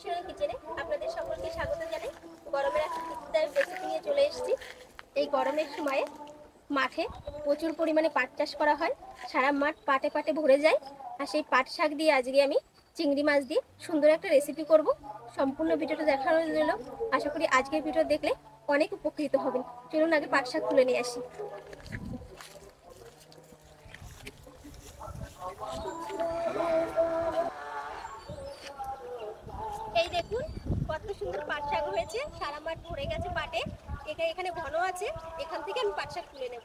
National কিচেনে আপনাদের সকলকে স্বাগত জানাই। গরমের একটা তৃপ্তিদায়ক রেসিপি নিয়ে চলে এসেছি। এই গরমের সময়ে মাঠে প্রচুর পরিমাণে পাট চাষ করা হয়, সারা মাঠ পাটে পাটে ভরে যায়। আর সেই পাট শাক দিয়ে আজকে আমি চিংড়ি মাছ দিয়ে সুন্দর একটা রেসিপি করব। সম্পূর্ণ ভিডিওটা দেখানোর জন্য আশা করি আজকের ভিডিও দেখলে অনেক উপকৃত হবেন। চলুন আগে পাট শাক তুলে নিয়ে আসি। এই দেখুন কত সুন্দর পাট শাক হয়েছে, সারা মাঠ ভরে গেছে পাটে। এখানে ঘন আছে, এখান থেকে আমি পাট শাক তুলে নেব।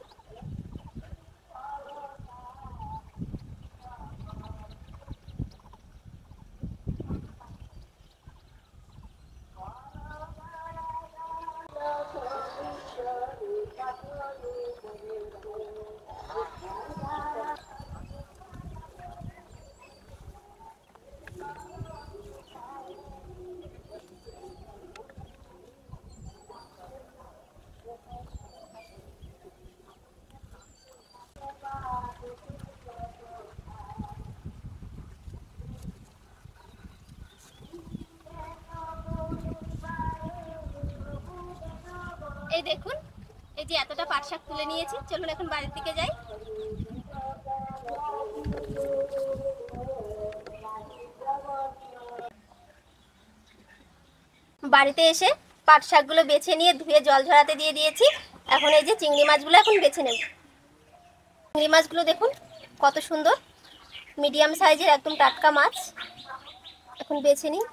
এই দেখুন, এই যে এতটা পাট শাক তুলে নিয়েছি। চলুন এখন বাড়ির দিকে যাই। বাড়িতে এসে পাট শাকগুলো বেছে নিয়ে ধুয়ে জল ঝরাতে দিয়ে দিয়েছি। এখন এই যে চিংড়ি মাছগুলো এখন বেছে নেব। চিংড়ি মাছগুলো দেখুন কত সুন্দর, মিডিয়াম সাইজের একদম টাটকা মাছ। এখন বেছে নিই।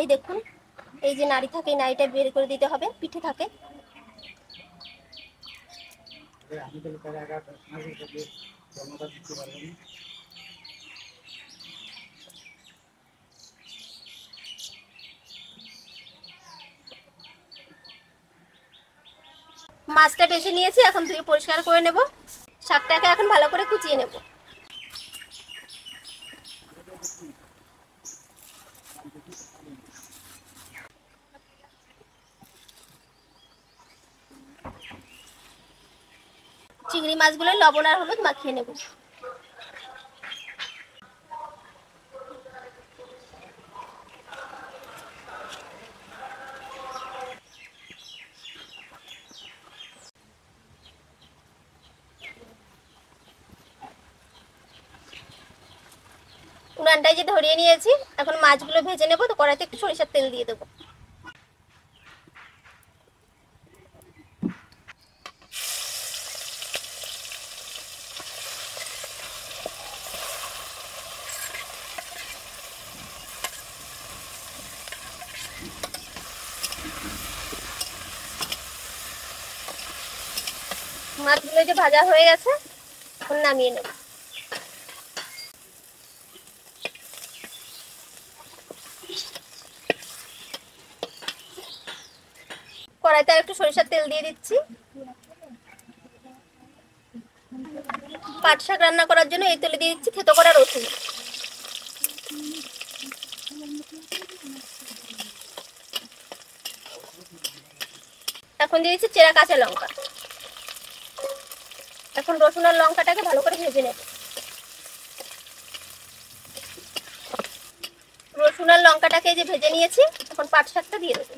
এই দেখুন, এই যে নাড়ি থাকে, এই নাড়িটা বের করে দিতে হবে, পিঠে থাকে। মাছটা বেছে নিয়েছি, এখন ধুয়ে পরিষ্কার করে নেব। শাকটাকে এখন ভালো করে কুচিয়ে নেব। চিংড়ি মাছগুলো লবণ আর হলুদ মাখিয়ে নেব। উনানটাই যে ধরিয়ে নিয়েছি, এখন মাছগুলো ভেজে নেব। তো কড়াইতে একটু সরিষার তেল দিয়ে দেবো। মাছগুলো যে ভাজা হয়ে গেছে, এখন নামিয়ে নেব। কড়াইতে আর একটু সরিষার তেল দিয়ে দিচ্ছি। পাট শাক রান্না করার জন্য এই তেলে দিয়ে দিচ্ছি থেতো করা রসুন। এখন দিয়ে দিচ্ছি চেরা কাঁচা লঙ্কা। এখন রসুন আর লঙ্কাটাকে ভালো করে ভেজে নেব। রসুন আর লঙ্কাটাকে যে ভেজে নিয়েছি, এখন পাট শাকটা দিয়ে দেবো।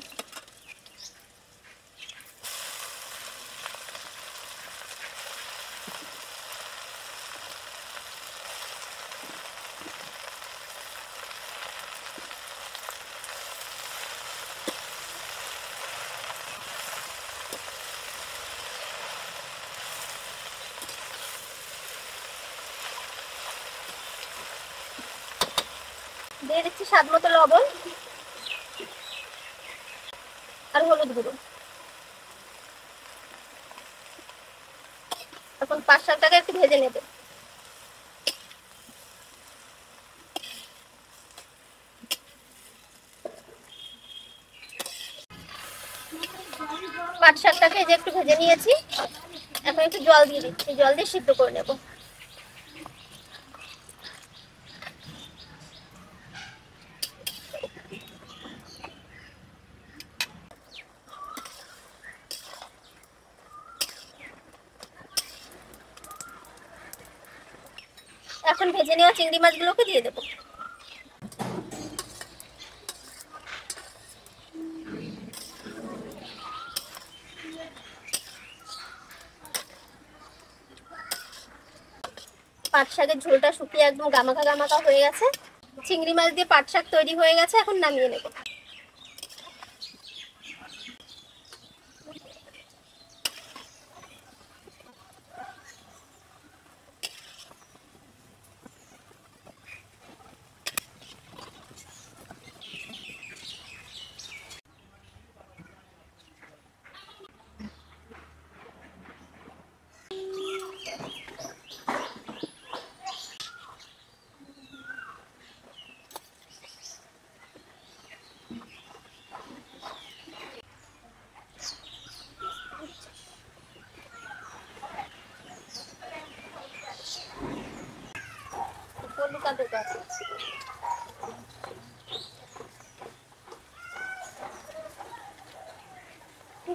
দিয়ে দিচ্ছি স্বাদ মতো লবণ আর হলুদ গুঁড়ো। এখন পাট শাকটাকে একটু ভেজে নেবে। পাট শাকটাকে যে একটু ভেজে নিয়েছি, এখন একটু জল দিয়ে দিচ্ছি। জল দিয়ে সিদ্ধ করে নেব। এখন ভেজে নেওয়া চিংড়ি মাছগুলোকে দিয়ে দেবো। পাট শাকের ঝোলটা শুকিয়ে একদম গামাখা গামাখা হয়ে গেছে। চিংড়ি মাছ দিয়ে পাট শাক তৈরি হয়ে গেছে, এখন নামিয়ে নেব।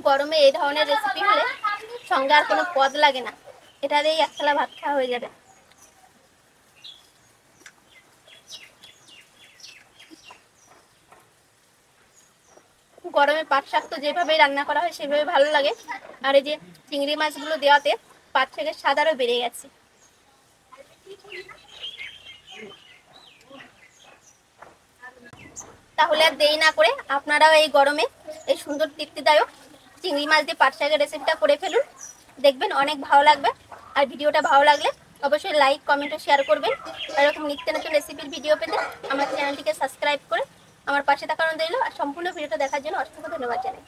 গরমে এই ধরনের রেসিপি হলে সঙ্গে আর কোনো পদ লাগে না, এটা দিয়েই এক থালা ভাত খাওয়া হয়ে যাবে। গরমে পাট শাক তো যেভাবে রান্না করা হয় সেভাবে ভালো লাগে, আর এই যে চিংড়ি মাছগুলো দেওয়াতে পাট শাকের স্বাদ আরও বেড়ে গেছে। তাহলে আর দেরি না করে আপনারাও এই গরমে এই সুন্দর তৃপ্তিদায়ক চিংড়ি মাছ দিয়ে পাট শাকের রেসিপিটা করে ফেলুন, দেখবেন অনেক ভালো লাগবে। আর ভিডিওটা ভালো লাগলে অবশ্যই লাইক, কমেন্ট ও শেয়ার করবেন। এরকম নিত্য নতুন রেসিপির ভিডিও পেতে আমার চ্যানেলটিকে সাবস্ক্রাইব করে আমার পাশে থাকার অনুরোধ রইল। আর সম্পূর্ণ ভিডিওটা দেখার জন্য অসংখ্য ধন্যবাদ জানাই।